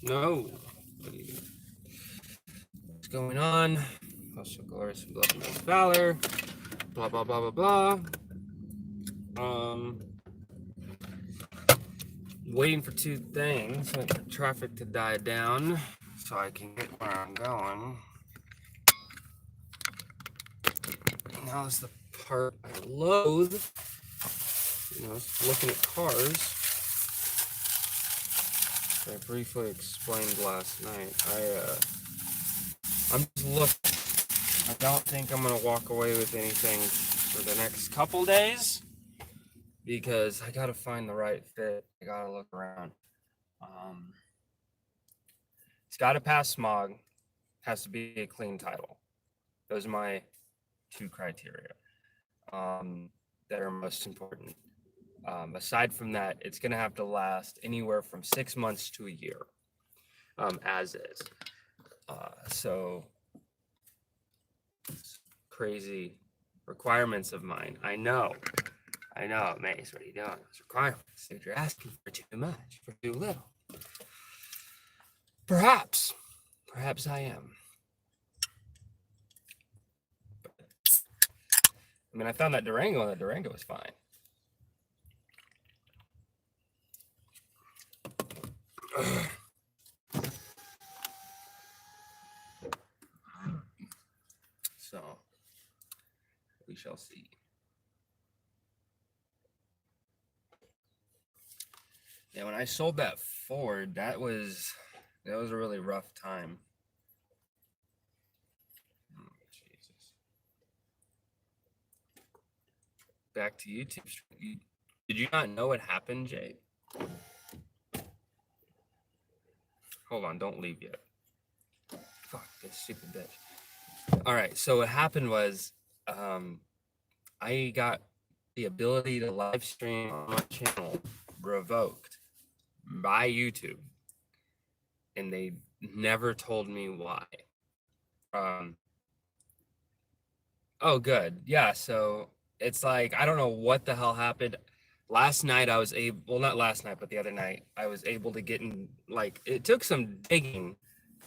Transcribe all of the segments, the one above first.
No. What's going on? Also, glorious blood and valor. Blah blah blah blah blah. Waiting for two things. Waiting for traffic to die down so I can get where I'm going. Now is the part I loathe. Looking at cars. I briefly explained last night. I'm just looking. I don't think I'm gonna walk away with anything for the next couple days because I gotta find the right fit. I gotta look around. It's gotta pass smog. Has to be a clean title. Those are my two criteria that are most important. Aside from that, it's gonna have to last anywhere from 6 months to a year, as is. So crazy requirements of mine. I know, Mace. What are you doing? Those requirements. Dude, you're asking for too much, for too little. Perhaps I am. I mean, I found that Durango, and the Durango was fine. So we shall see. Yeah, when I sold that Ford, that was a really rough time. Oh, Jesus. Back to YouTube. Did you not know what happened, Jay? Hold on, don't leave yet. Fuck this stupid bitch. All right, so what happened was I got the ability to live stream on my channel revoked by YouTube, and they never told me why. Oh, good. Yeah, so it's like I don't know what the hell happened. Last night I was able, well, not last night, but the other night I was able to get in. Like, it took some digging.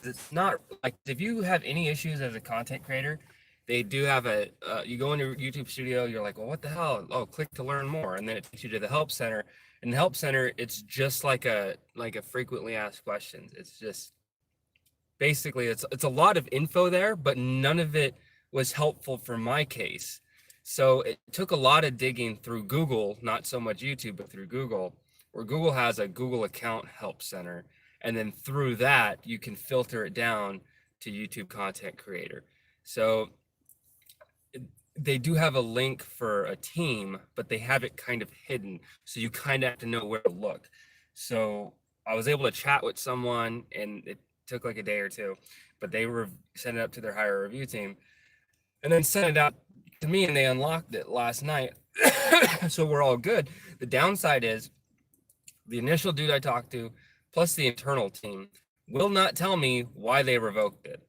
It's not like if you have any issues as a content creator, they do have a you go into YouTube Studio, you're like, well, what the hell? Oh, click to learn more, and then it takes you to the help center. And the help center, it's just like a frequently asked questions. It's just basically it's a lot of info there, but none of it was helpful for my case. So it took a lot of digging through Google, not so much YouTube, but through Google, where Google has a Google account help center. And then through that, you can filter it down to YouTube content creator. So they do have a link for a team, but they have it kind of hidden. So you kind of have to know where to look. So I was able to chat with someone, and it took like a day or two, but they were sent it up to their higher review team and then sent it out to me, and they unlocked it last night. So we're all good. The downside is the initial dude I talked to, plus the internal team, will not tell me why they revoked it.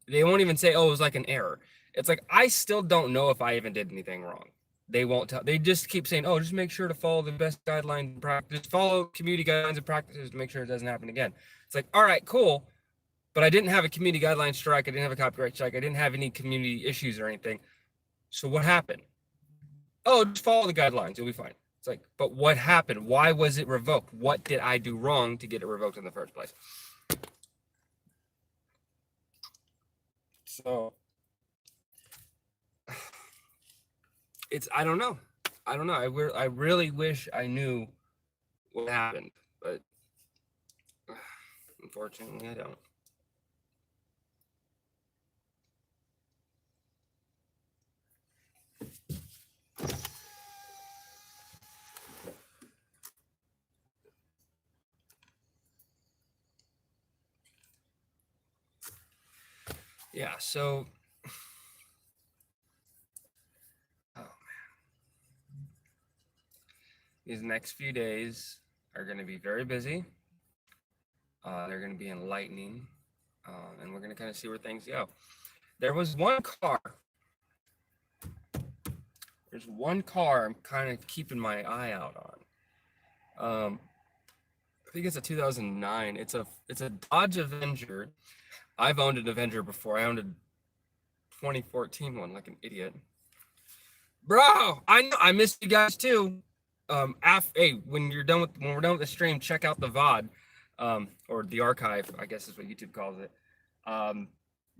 They won't even say, oh, it was like an error. It's like, I still don't know if I even did anything wrong. They won't tell. They just keep saying, oh, just make sure to follow the best guidelines and practice, follow community guidelines and practices to make sure it doesn't happen again. It's like, all right, cool. But I didn't have a community guideline strike. I didn't have a copyright strike. I didn't have any community issues or anything. So what happened? Oh, just follow the guidelines. You'll be fine. It's like, but what happened? Why was it revoked? What did I do wrong to get it revoked in the first place? So I don't know. I really wish I knew what happened, but unfortunately I don't. Yeah, so oh man. These next few days are going to be very busy. They're going to be enlightening, and we're going to kind of see where things go. There's one car I'm kind of keeping my eye out on. think it's a 2009. It's a Dodge Avenger. I've owned an Avenger before. I owned a 2014 one, like an idiot. Bro, I know I missed you guys too. Hey, when we're done with the stream, check out the VOD, or the archive, I guess is what YouTube calls it.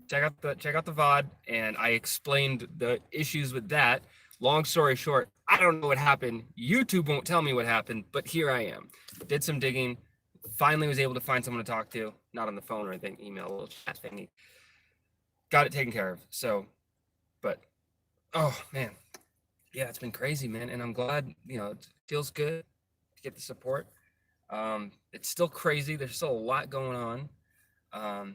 Check out the VOD, and I explained the issues with that. Long story short, I don't know what happened. YouTube won't tell me what happened, but here I am. Did some digging, finally was able to find someone to talk to, not on the phone or anything, email, a little chat thingy. Got it taken care of. So, but oh man, yeah, it's been crazy, man, and I'm glad, it feels good to get the support. It's still crazy. There's still a lot going on.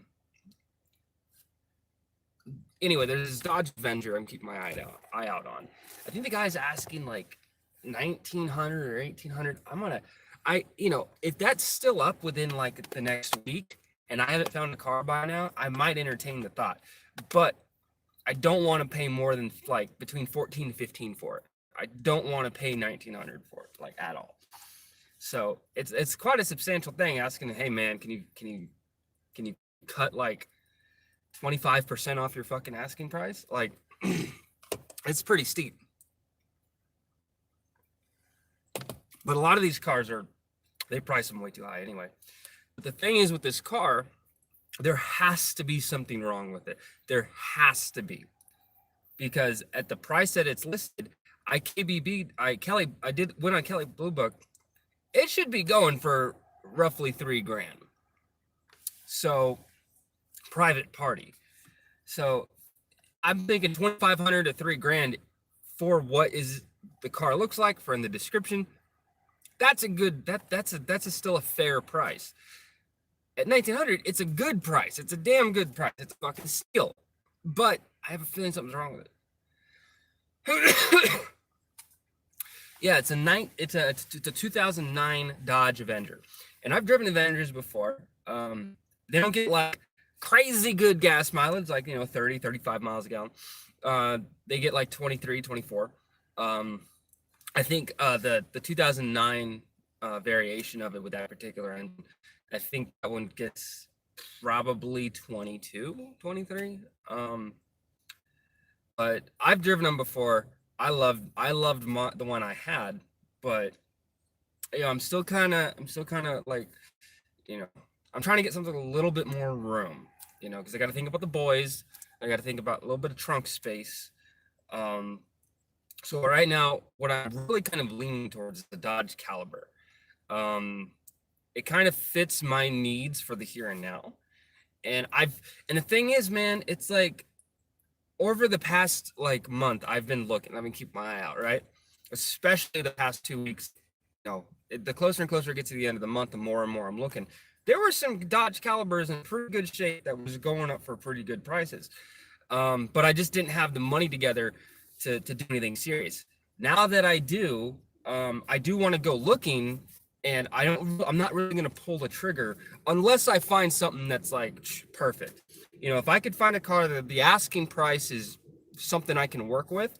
Anyway, there's this Dodge Avenger I'm keeping my eye out on. I think the guy's asking like 1,900 or 1,800. If that's still up within like the next week and I haven't found a car by now, I might entertain the thought. But I don't want to pay more than like between 14 to 15 for it. I don't want to pay 1,900 for it, like, at all. So it's quite a substantial thing, asking, hey man, can you cut like 25% off your fucking asking price? Like, it's pretty steep. But a lot of these cars they price them way too high anyway. But the thing is with this car, there has to be something wrong with it. There has to be. Because at the price that it's listed, I did went on Kelley Blue Book, it should be going for roughly $3,000. So private party. So I'm thinking 2,500 to $3,000 for what is the car looks like, for in the description. That's a good, that's still a fair price. At 1,900, it's a good price. It's a damn good price. It's a fucking steal. But I have a feeling something's wrong with it. Yeah, it's a 2009 Dodge Avenger, and I've driven Avengers before. They don't get like crazy good gas mileage, like 30, 35 miles a gallon. They get like 23, 24. I think the 2009 variation of it with that particular engine, I think that one gets probably 22, 23. But I've driven them before. I loved the one I had, but I'm still kind of like, I'm trying to get something a little bit more room, because I got to think about the boys. I got to think about a little bit of trunk space. So right now, what I'm really kind of leaning towards is the Dodge Caliber. It kind of fits my needs for the here and now. And the thing is, man, it's like over the past like month, I've been keeping my eye out, right? Especially the past 2 weeks. The closer and closer it gets to the end of the month, the more and more I'm looking. There were some Dodge Calibers in pretty good shape that was going up for pretty good prices. But I just didn't have the money together to do anything serious. Now that I do want to go looking, and I'm not really going to pull the trigger unless I find something that's like perfect. If I could find a car that the asking price is something I can work with,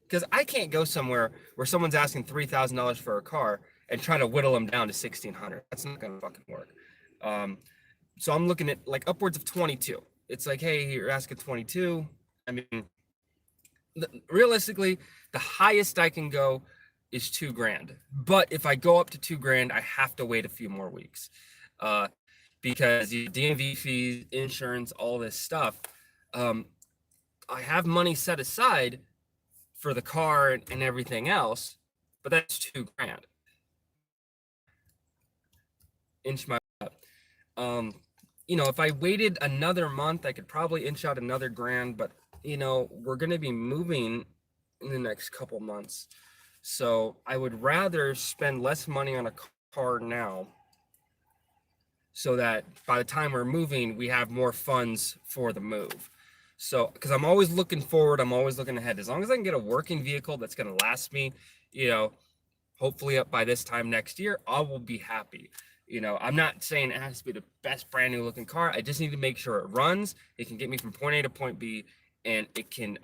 because I can't go somewhere where someone's asking $3,000 for a car and try to whittle them down to $1,600. That's not going to fucking work. So I'm looking at like upwards of 22. It's like, hey, you're asking 22. I mean, realistically, the highest I can go is $2,000. But if I go up to $2,000, I have to wait a few more weeks. Because the DMV fees, insurance, all this stuff. I have money set aside for the car and everything else, but that's $2,000. Inch my up. If I waited another month, I could probably inch out another $1,000, but we're going to be moving in the next couple months. So I would rather spend less money on a car now, so that by the time we're moving, we have more funds for the move. So, because I'm always looking forward, I'm always looking ahead. As long as I can get a working vehicle that's going to last me, hopefully up by this time next year, I will be happy. I'm not saying it has to be the best brand new looking car. I just need to make sure it runs. It can get me from point A to point B, and it can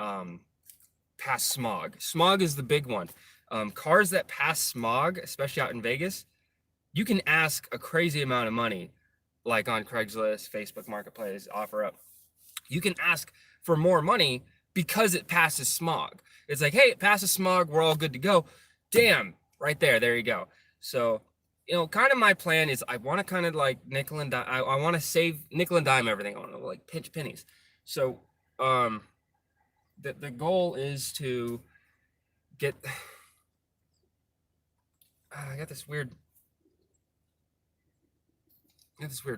pass smog. Smog is the big one. Cars that pass smog, especially out in Vegas, you can ask a crazy amount of money, like on Craigslist, Facebook Marketplace, OfferUp. You can ask for more money because it passes smog. It's like, hey, it passes smog, we're all good to go. Damn, right there you go. So, kind of my plan is I want to kind of like nickel and dime. I want to save nickel and dime everything. I want to like pinch pennies. So, the goal is to get. I got this weird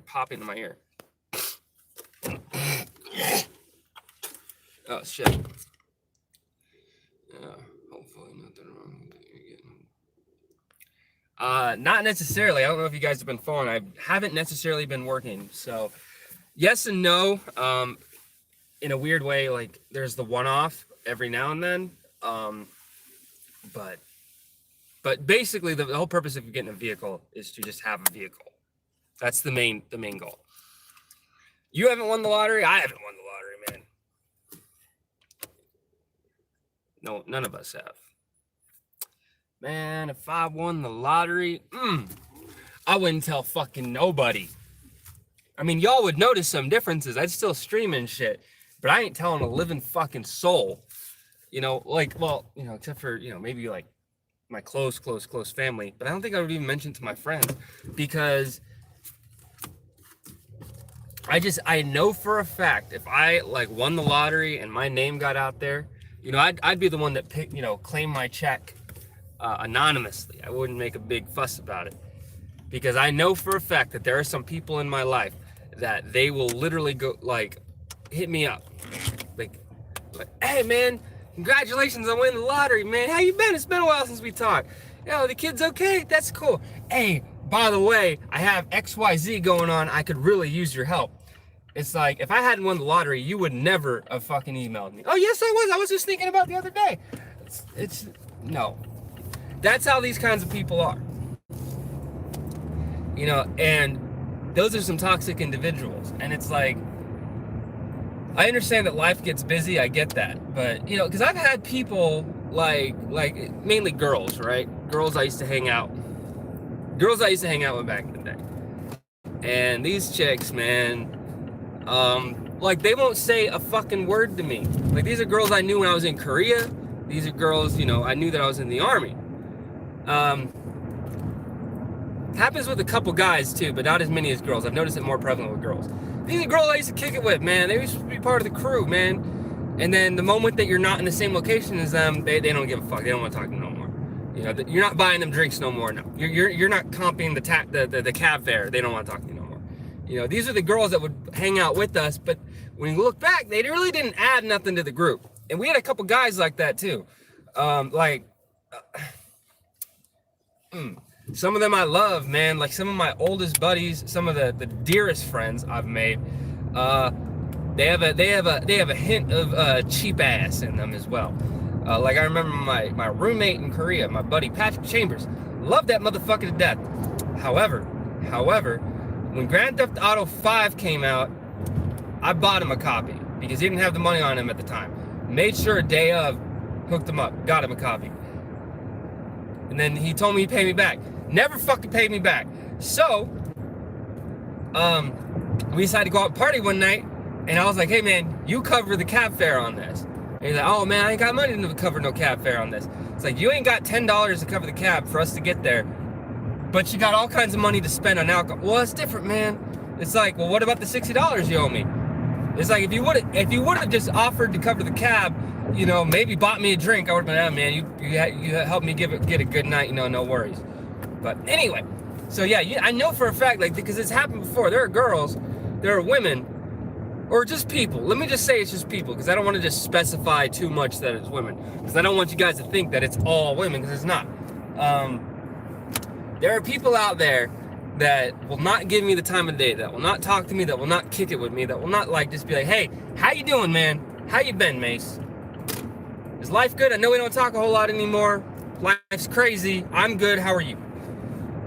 popping in my ear. Oh shit. Hopefully nothing wrong with it. Not necessarily. I don't know if you guys have been following. I haven't necessarily been working. So yes and no. In a weird way, like there's the one-off every now and then. But basically the whole purpose of getting a vehicle is to just have a vehicle. That's the main goal. You haven't won the lottery. I haven't won the lottery, man. No, none of us have. Man, if I won the lottery, I wouldn't tell fucking nobody. I mean, y'all would notice some differences. I'd still stream and shit, but I ain't telling a living fucking soul. Except for, maybe like my close family. But I don't think I would even mention it to my friends because I know for a fact if I like won the lottery and my name got out there, I'd be the one that claim my check anonymously. I wouldn't make a big fuss about it because I know for a fact that there are some people in my life that they will literally go like hit me up like hey man, congratulations on winning the lottery, man. How you been? It's been a while since we talked. The kid's okay. That's cool. Hey, by the way, I have XYZ going on. I could really use your help. It's like, if I hadn't won the lottery, you would never have fucking emailed me. Oh, yes, I was. I was just thinking about the other day. No. That's how these kinds of people are. And those are some toxic individuals. And it's like, I understand that life gets busy. I get that. But, because I've had people like mainly girls, right? Girls I used to hang out with back in the day. And these chicks, man, they won't say a fucking word to me. Like, these are girls I knew when I was in Korea. These are girls, I knew that I was in the army. Happens with a couple guys too, but not as many as girls. I've noticed it more prevalent with girls. These are girls I used to kick it with, man. They used to be part of the crew, man. And then the moment that you're not in the same location as them, they don't give a fuck. They don't want to talk to you no more. You're not buying them drinks no more. No, you're not comping the cab fare. They don't want to talk to you no more. These are the girls that would hang out with us, but when you look back, they really didn't add nothing to the group. And we had a couple guys like that too. Some of them I love, man. Like some of my oldest buddies, some of the dearest friends I've made. They have a hint of cheap ass in them as well. Like I remember my roommate in Korea, my buddy Patrick Chambers, loved that motherfucker to death. However, when Grand Theft Auto 5 came out, I bought him a copy because he didn't have the money on him at the time. Made sure day of, hooked him up, got him a copy. And then he told me he'd pay me back. Never fucking paid me back. So, we decided to go out and party one night, and I was like, hey man, you cover the cab fare on this. And he's like, oh man, I ain't got money to cover no cab fare on this. It's like, you ain't got $10 to cover the cab for us to get there, but you got all kinds of money to spend on alcohol. Well, it's different, man. It's like, well, what about the $60 you owe me? It's like, if you would have just offered to cover the cab, maybe bought me a drink, I would have been, man, you helped me get a good night, no worries. But anyway, so yeah, I know for a fact, like, because it's happened before. There are girls, there are women, or just people. Let me just say it's just people, because I don't want to just specify too much that it's women, because I don't want you guys to think that it's all women, because it's not. There are people out there that will not give me the time of day, that will not talk to me, that will not kick it with me, that will not just be like, hey, how you doing, man? How you been, Mace? Is life good? I know we don't talk a whole lot anymore. Life's crazy. I'm good. How are you?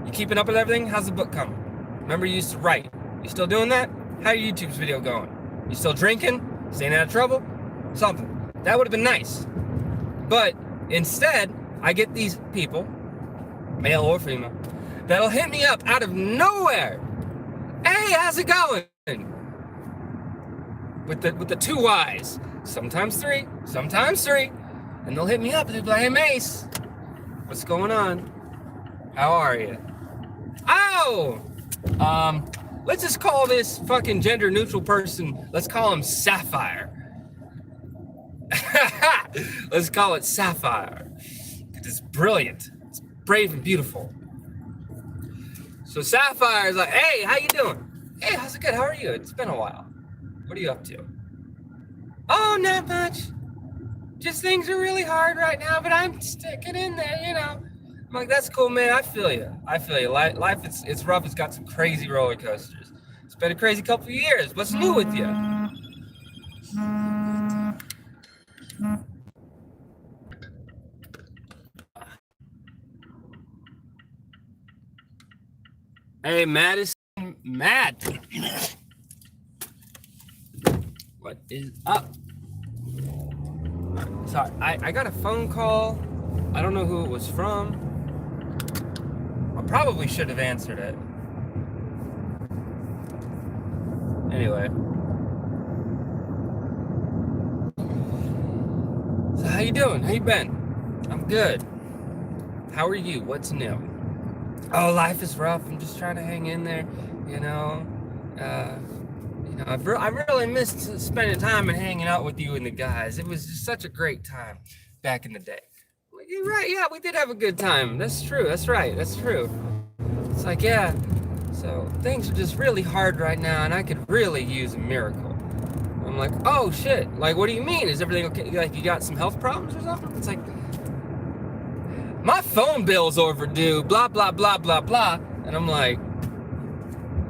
You keeping up with everything? How's the book coming? Remember you used to write. You still doing that? How your YouTube's video going? You still drinking? Staying out of trouble? Something. That would have been nice. But instead, I get these people, male or female, that'll hit me up out of nowhere. Hey, how's it going? With the 2 Y's, sometimes 3, and they'll hit me up and they'll be like, hey Mace, what's going on? How are you? Oh, let's just call this fucking gender neutral person, let's call him Sapphire. Let's call it Sapphire. It's brilliant. It's brave and beautiful. So Sapphire is like, hey, how you doing? Hey, how's it good? How are you? It's been a while. What are you up to? Oh, not much. Just things are really hard right now, but I'm sticking in there, you know. I'm like, that's cool, man. I feel you. Life, it's rough. It's got some crazy roller coasters. It's been a crazy couple of years. What's new with you? Hey, Madison. Matt. What is up? Sorry, I got a phone call. I don't know who it was from. I probably should have answered it. Anyway. So how you doing? How you been? I'm good. How are you? What's new? Oh, life is rough. I'm just trying to hang in there, you know. I really missed spending time and hanging out with you and the guys. It was just such a great time back in the day. Like, you're right, yeah, we did have a good time. That's true, that's right, that's true. It's like, yeah, so things are just really hard right now and I could really use a miracle. I'm like, oh shit, like what do you mean? Is everything okay? Like you got some health problems or something? It's like, my phone bill's overdue, blah, blah, blah, blah, blah. And I'm like,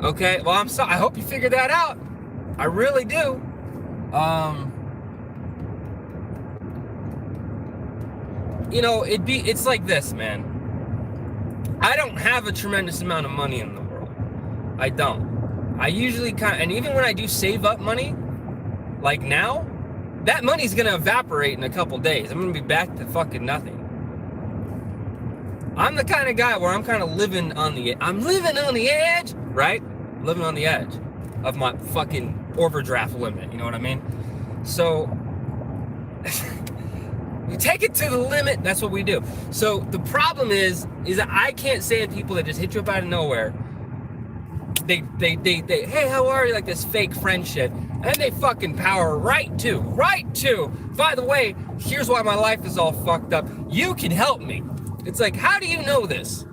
okay, well, I'm sorry, I hope you figured that out. I really do. You know, it's like this, man. I don't have a tremendous amount of money in the world. I don't. I usually and even when I do save up money, like now, that money's gonna evaporate in a couple days. I'm gonna be back to fucking nothing. I'm the kind of guy where I'm kind of living on the edge, right? Living on the edge of my fucking overdraft limit, you know what I mean? So you take it to the limit, that's what we do. So the problem is that I can't stand people that just hit you up out of nowhere. They hey, how are you? Like this fake friend shit. And they fucking power right to, by the way, here's why my life is all fucked up. You can help me. It's like, how do you know this?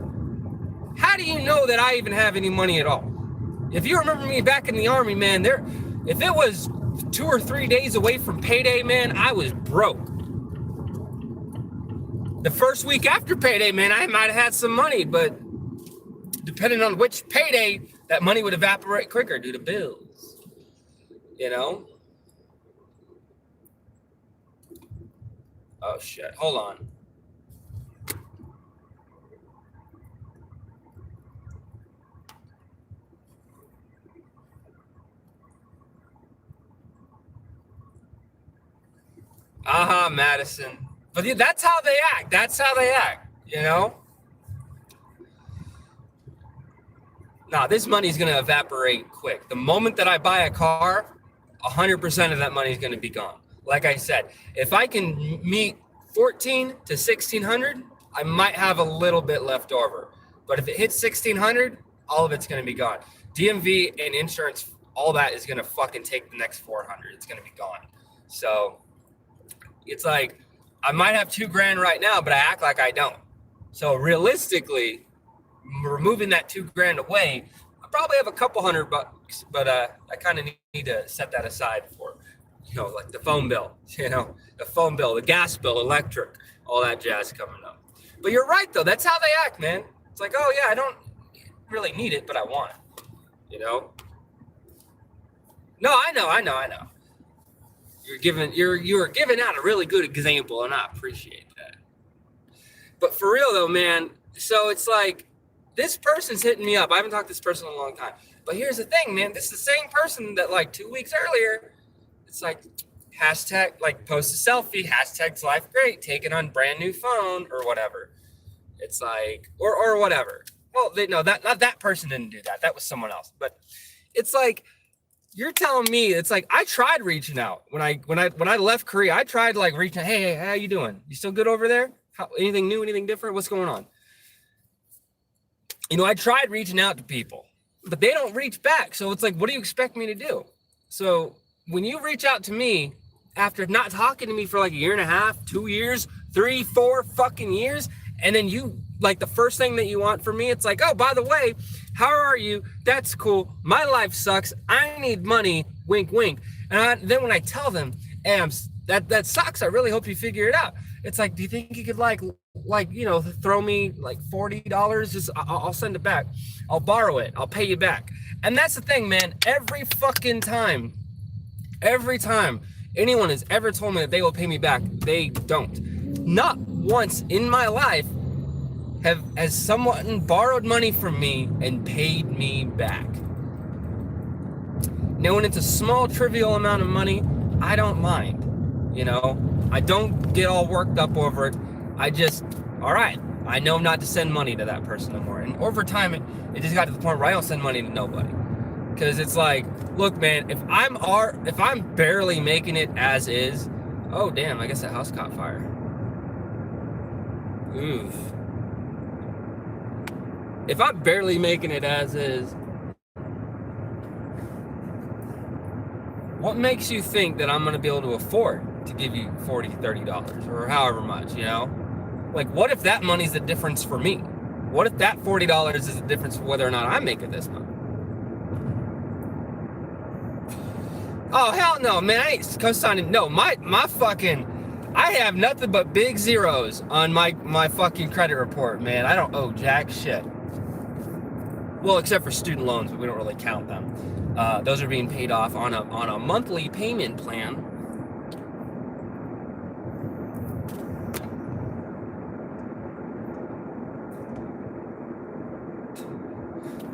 How do you know that I even have any money at all? If you remember me back in the Army, man, if it was 2 or 3 days away from payday, man, I was broke. The first week after payday, man, I might have had some money, but depending on which payday, that money would evaporate quicker due to bills, you know? Oh, shit. Hold on. Madison. But that's how they act. You know? Nah, this money's going to evaporate quick. The moment that I buy a car, 100% of that money is going to be gone. Like I said, if I can meet 14 to 1600, I might have a little bit left over. But if it hits 1600, all of it's going to be gone. DMV and insurance, all that is going to fucking take the next 400. It's going to be gone. So it's like, I might have $2,000 right now, but I act like I don't. So realistically, removing that $2,000 away, I probably have a couple $100, but I kind of need to set that aside for, you know, like the phone bill, the gas bill, electric, all that jazz coming up. But you're right though, that's how they act, man. It's like, oh yeah, I don't really need it, but I want it, you know? No, I know. You are giving out a really good example, and I appreciate that. But for real though, man, so it's like, this person's hitting me up. I haven't talked to this person in a long time. But here's the thing, man. This is the same person that like 2 weeks earlier, it's like, hashtag, like post a selfie, hashtags life great, taking on brand new phone or whatever. It's like, or whatever. well, no, not that person didn't do that. That was someone else. But it's like, you're telling me, it's like, I tried reaching out when I left Korea. I tried like reaching, hey, how you doing? You still good over there? Anything new, anything different? What's going on? I tried reaching out to people, but they don't reach back. So it's like, what do you expect me to do? So when you reach out to me after not talking to me for like a year and a half, 2 years, 3, 4 fucking years, and then you, like, the first thing that you want from me, it's like, oh, by the way, how are you? That's cool. My life sucks. I need money. Wink, wink. And then when I tell them, that sucks. I really hope you figure it out. It's like, do you think you could like throw me like $40? Just I'll send it back. I'll borrow it. I'll pay you back. And that's the thing, man. Every time anyone has ever told me that they will pay me back, they don't. Not once in my life has someone borrowed money from me and paid me back. Now, when it's a small, trivial amount of money, I don't mind. I don't get all worked up over it. I just, all right, I know not to send money to that person no more. And over time, it just got to the point where I don't send money to nobody. Because it's like, look, man, if I'm barely making it as is, oh, damn, I guess the house caught fire. Oof. If I'm barely making it as is, what makes you think that I'm going to be able to afford to give you $40, $30 or however much, Like, what if that money's the difference for me? What if that $40 is the difference for whether or not I'm making this money? Oh, hell no, man. I ain't co-signing. No, my fucking, I have nothing but big zeros on my fucking credit report, man. I don't owe jack shit. Well, except for student loans, but we don't really count them. Those are being paid off on a monthly payment plan.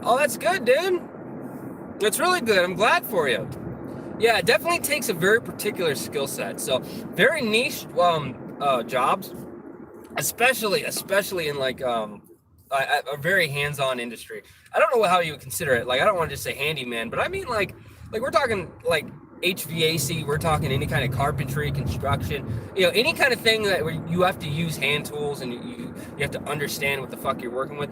Oh, that's good, dude. That's really good. I'm glad for you. Yeah, it definitely takes a very particular skill set. So very niche jobs, especially in like a very hands-on industry. I don't know how you would consider it. Like, I don't want to just say handyman, but I mean like we're talking like HVAC, we're talking any kind of carpentry, construction, any kind of thing that where you have to use hand tools and you have to understand what the fuck you're working with.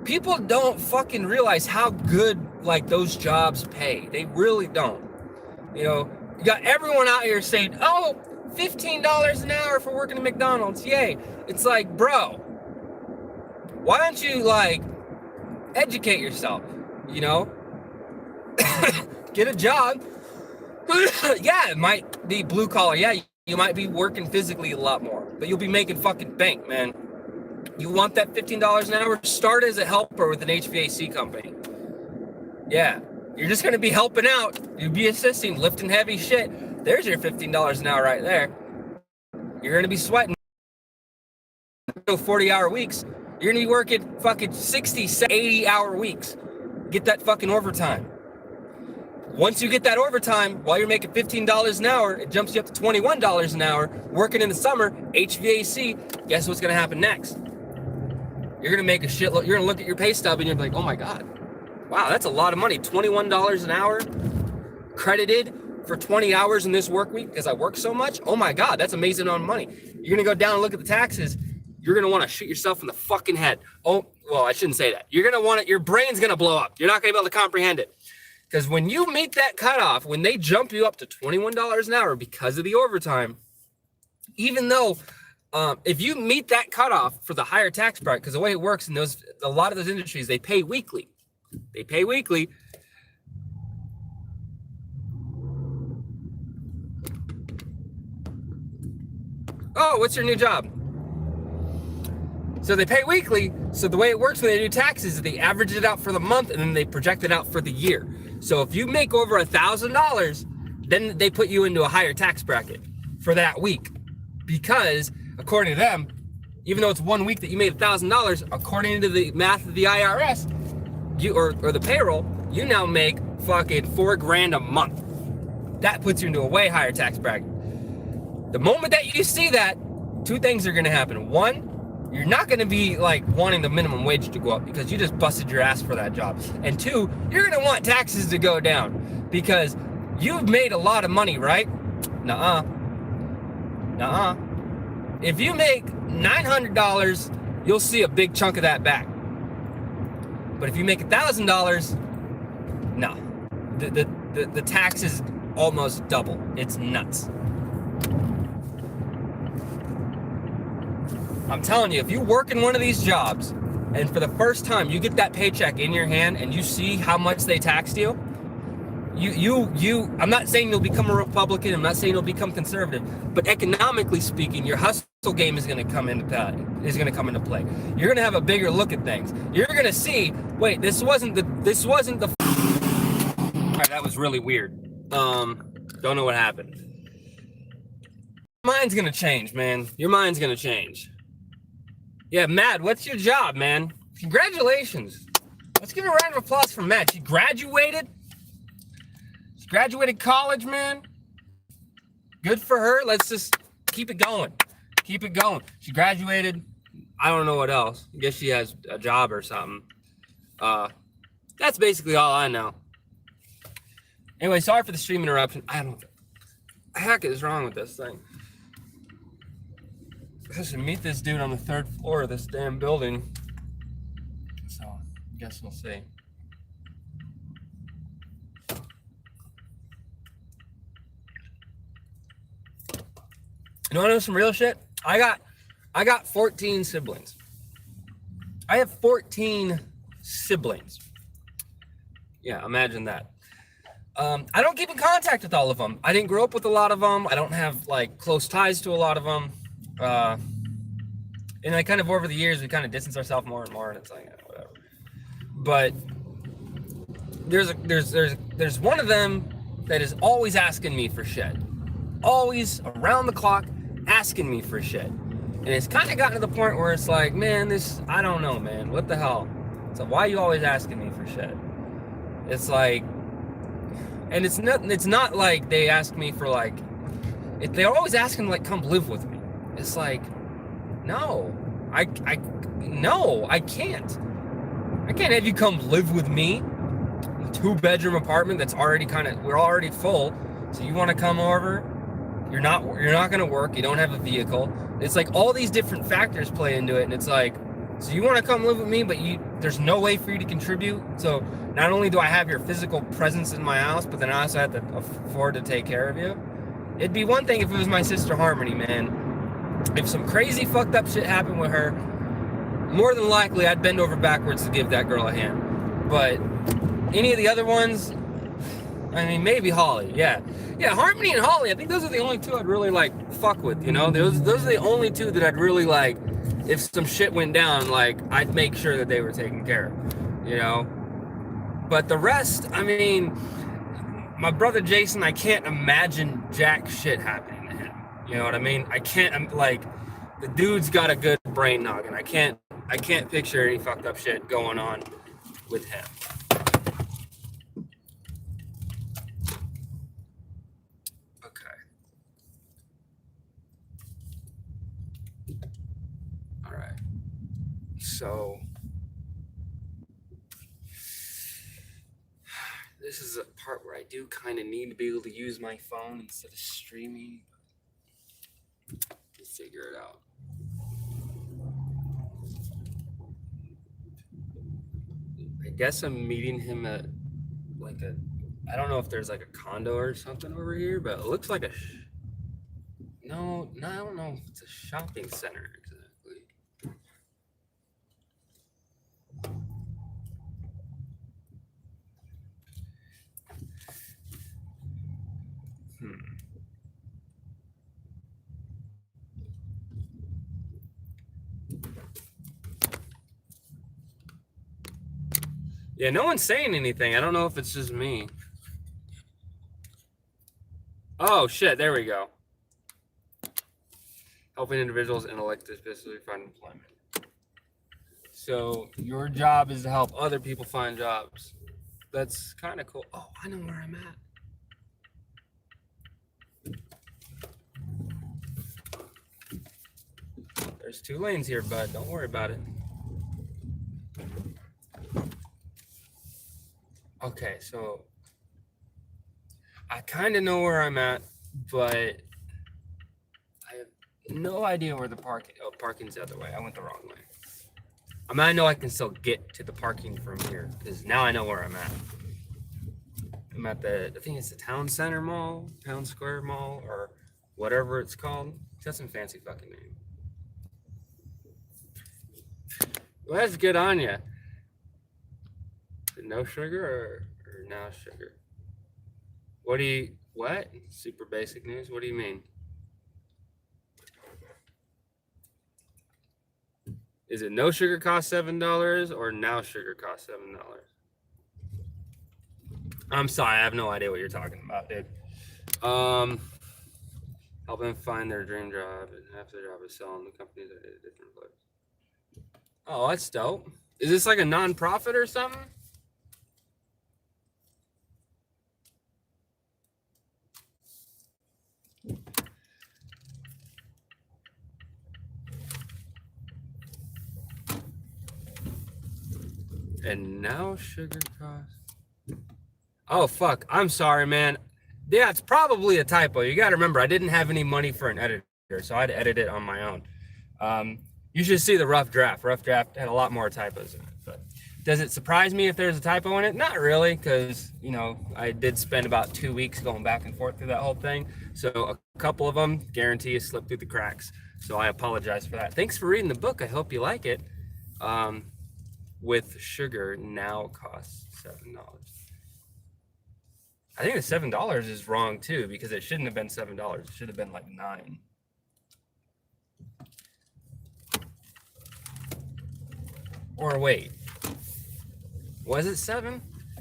People don't fucking realize how good like those jobs pay. They really don't. You got everyone out here saying, oh, $15 an hour for working at McDonald's. Yay. It's like, bro, why don't you like educate yourself, get a job. Yeah, it might be blue collar. Yeah, you might be working physically a lot more, but you'll be making fucking bank, man. You want that $15 an hour? Start as a helper with an HVAC company. Yeah, you're just going to be helping out. You'll be assisting, lifting heavy shit. There's your $15 an hour right there. You're going to be sweating 40-hour weeks. You're going to be working fucking 60, 80-hour weeks. Get that fucking overtime. Once you get that overtime, while you're making $15 an hour, it jumps you up to $21 an hour. Working in the summer, HVAC, guess what's going to happen next? You're going to make a shitload. You're going to look at your pay stub and you're like, oh my God. Wow, that's a lot of money. $21 an hour credited for 20 hours in this work week because I work so much. Oh my God, that's amazing amount of money. You're going to go down and look at the taxes. You're going to want to shoot yourself in the fucking head. Oh, well, I shouldn't say that. You're going to want it. Your brain's going to blow up. You're not going to be able to comprehend it. Because when you meet that cutoff, when they jump you up to $21 an hour because of the overtime, even though if you meet that cutoff for the higher tax bracket, because the way it works in a lot of those industries, they pay weekly. They pay weekly. Oh, what's your new job? So they pay weekly. So the way it works when they do taxes is they average it out for the month and then they project it out for the year. So if you make over $1,000, then they put you into a higher tax bracket for that week. Because according to them, even though it's 1 week that you made $1,000, according to the math of the IRS, you or the payroll, you now make fucking $4,000 a month. That puts you into a way higher tax bracket. The moment that you see that, two things are going to happen. One, you're not going to be like wanting the minimum wage to go up because you just busted your ass for that job. And two, you're going to want taxes to go down because you've made a lot of money, right? Nuh-uh. Nuh-uh. If you make $900, you'll see a big chunk of that back. But if you make $1,000, no. The tax is almost double. It's nuts. I'm telling you, if you work in one of these jobs and for the first time you get that paycheck in your hand and you see how much they taxed you, I'm not saying you'll become a Republican, I'm not saying you'll become conservative, but economically speaking, your hustle game is going to come into play. You're going to have a bigger look at things. You're going to see, wait, this wasn't the all right, that was really weird. Don't know what happened. Your mind's going to change, man. Your mind's going to change. Yeah, Matt, what's your job, man? Congratulations. Let's give a round of applause for Matt. She graduated. She graduated college, man. Good for her. Let's just keep it going. Keep it going. She graduated. I don't know what else. I guess she has a job or something. That's basically all I know. Anyway, sorry for the stream interruption. I don't know what the heck is wrong with this thing. I should meet this dude on the 3rd floor of this damn building. So, I guess we'll see. You know what, I know some real shit? I got 14 siblings. I have 14 siblings. Yeah, imagine that. I don't keep in contact with all of them. I didn't grow up with a lot of them. I don't have like close ties to a lot of them. And I kind of over the years we kind of distance ourselves more and more, and it's like whatever. But there's one of them that is always asking me for shit, always around the clock asking me for shit, and it's kind of gotten to the point where it's like, man, I don't know, man, what the hell? So why are you always asking me for shit? It's like, and it's not like they ask me for like, they're always asking like come live with me. It's like, no, I can't. I can't have you come live with me. A 2-bedroom apartment that's already we're already full. So you want to come over? You're not gonna work. You don't have a vehicle. It's like all these different factors play into it, and it's like, so you want to come live with me, but there's no way for you to contribute. So not only do I have your physical presence in my house, but then I also have to afford to take care of you. It'd be one thing if it was my sister Harmony, man. If some crazy fucked up shit happened with her, more than likely I'd bend over backwards to give that girl a hand. But any of the other ones, I mean, maybe Holly, yeah, Harmony and Holly, I think those are the only two I'd really like fuck with, you know? Those are the only two that I'd really like, if some shit went down, like, I'd make sure that they were taken care of, you know? But the rest, I mean, my brother Jason, I can't imagine jack shit happening to him. You know what I mean? I can't, like, the dude's got a good brain noggin. I can't picture any fucked up shit going on with him. Okay. All right. So this is a part where I do kind of need to be able to use my phone instead of streaming. We'll figure it out. I guess I'm meeting him at like I don't know if there's like a condo or something over here, but it looks like no, I don't know if it's a shopping center exactly. Yeah, no one's saying anything. I don't know if it's just me. Oh, shit. There we go. Helping individuals and elected officials find employment. So your job is to help other people find jobs. That's kind of cool. Oh, I know where I'm at. There's 2 lanes here, bud. Don't worry about it. Okay, so I kind of know where I'm at, but I have no idea where the parking. Oh, parking's the other way. I went the wrong way. I mean, I know I can still get to the parking from here because now I know where I'm at. I'm at I think it's the Town Center Mall, Town Square Mall, or whatever it's called. It's got some fancy fucking name. Well, that's good on you. No sugar or now sugar? What? Super basic news? What do you mean? Is it no sugar costs $7 or now sugar costs $7? I'm sorry, I have no idea what you're talking about, dude. Help them find their dream job, and half their job is selling the companies at a different place. Oh, that's dope. Is this like a non-profit or something? And now sugar costs. Oh, fuck. I'm sorry, man. Yeah, it's probably a typo. You got to remember, I didn't have any money for an editor, so I had to edit it on my own. You should see the rough draft. Rough draft had a lot more typos in it. But does it surprise me if there's a typo in it? Not really, because, you know, I did spend about 2 weeks going back and forth through that whole thing. So a couple of them, guarantee you, slipped through the cracks. So I apologize for that. Thanks for reading the book. I hope you like it. With sugar now costs $7. I think the $7 is wrong too, because it shouldn't have been $7. It should have been like $9. Or wait, was it 7?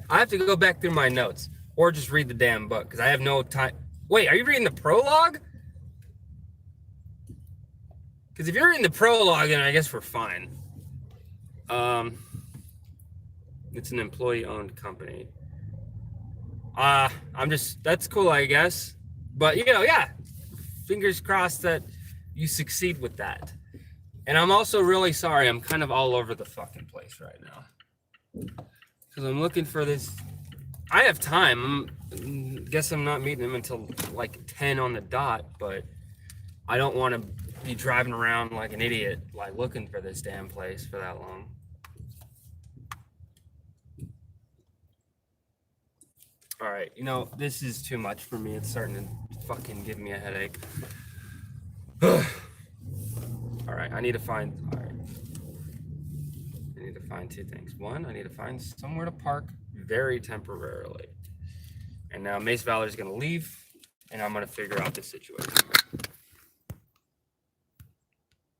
I have to go back through my notes or just read the damn book because I have no time. Wait, are you reading the prologue? Because if you're reading the prologue, then I guess we're fine. It's an employee-owned company. That's cool, I guess. But, you know, yeah, fingers crossed that you succeed with that. And I'm also really sorry. I'm kind of all over the fucking place right now. Because I'm looking for this. I have time. Guess I'm not meeting him until like 10 on the dot, but I don't want to be driving around like an idiot, like looking for this damn place for that long. All right, you know, this is too much for me. It's starting to fucking give me a headache. All right, I need to find 2 things. One, I need to find somewhere to park very temporarily. And now Mace Valor is going to leave, and I'm going to figure out this situation.